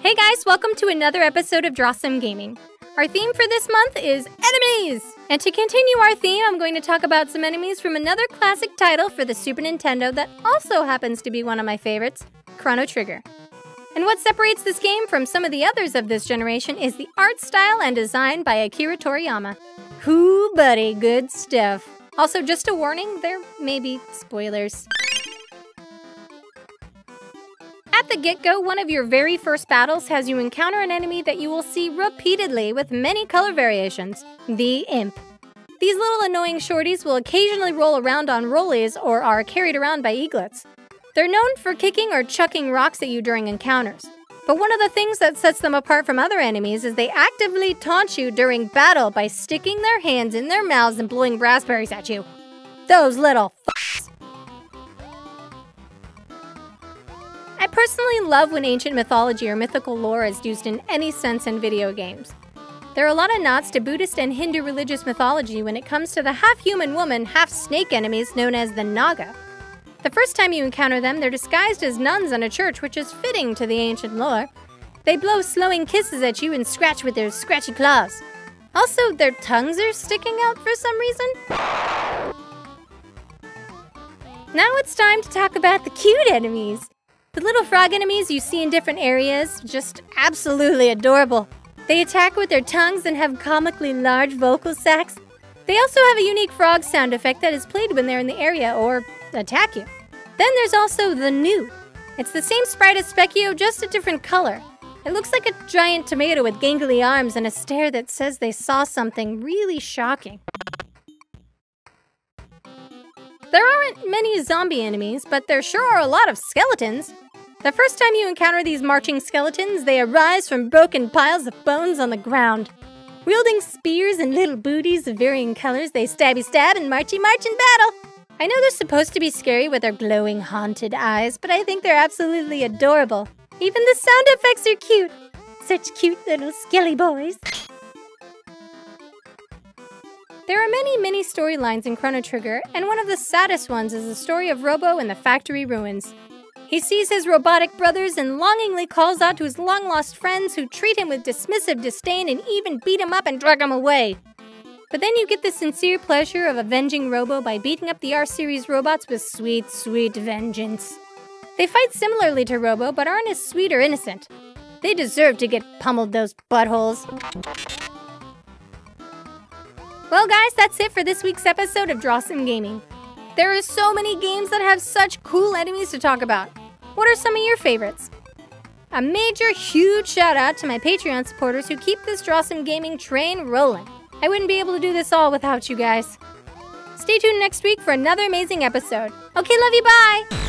Hey guys, welcome to another episode of Drawesome Gaming. Our theme for this month is enemies! And to continue our theme, I'm going to talk about some enemies from another classic title for the Super Nintendo that also happens to be one of my favorites, Chrono Trigger. And what separates this game from some of the others of this generation is the art style and design by Akira Toriyama. Hoo buddy, good stuff. Also, just a warning, there may be spoilers. At the get-go, one of your very first battles has you encounter an enemy that you will see repeatedly with many color variations, the Imp. These little annoying shorties will occasionally roll around on rollies or are carried around by eaglets. They're known for kicking or chucking rocks at you during encounters. But one of the things that sets them apart from other enemies is they actively taunt you during battle by sticking their hands in their mouths and blowing raspberries at you. Those little f***s. I personally love when ancient mythology or mythical lore is used in any sense in video games. There are a lot of nods to Buddhist and Hindu religious mythology when it comes to the half-human woman, half-snake enemies known as the Naga. The first time you encounter them, they're disguised as nuns in a church, which is fitting to the ancient lore. They blow slowing kisses at you and scratch with their scratchy claws. Also, their tongues are sticking out for some reason. Now it's time to talk about the cute enemies. The little frog enemies you see in different areas, just absolutely adorable. They attack with their tongues and have comically large vocal sacs. They also have a unique frog sound effect that is played when they're in the area or attack you. Then there's also the New. It's the same sprite as Specchio, just a different color. It looks like a giant tomato with gangly arms and a stare that says they saw something really shocking. There aren't many zombie enemies, but there sure are a lot of skeletons. The first time you encounter these marching skeletons, they arise from broken piles of bones on the ground. Wielding spears and little booties of varying colors, they stabby stab and marchy march in battle. I know they're supposed to be scary with their glowing haunted eyes, but I think they're absolutely adorable. Even the sound effects are cute. Such cute little skelly boys. There are many storylines in Chrono Trigger, and one of the saddest ones is the story of Robo in the factory ruins. He sees his robotic brothers and longingly calls out to his long-lost friends who treat him with dismissive disdain and even beat him up and drag him away. But then you get the sincere pleasure of avenging Robo by beating up the R-Series robots with sweet, sweet vengeance. They fight similarly to Robo, but aren't as sweet or innocent. They deserve to get pummeled, those buttholes. Well guys, that's it for this week's episode of Drawesome Gaming. There are so many games that have such cool enemies to talk about. What are some of your favorites? A major, huge shout out to my Patreon supporters who keep this Drawesome Gaming train rolling. I wouldn't be able to do this all without you guys. Stay tuned next week for another amazing episode. Okay, love you, bye!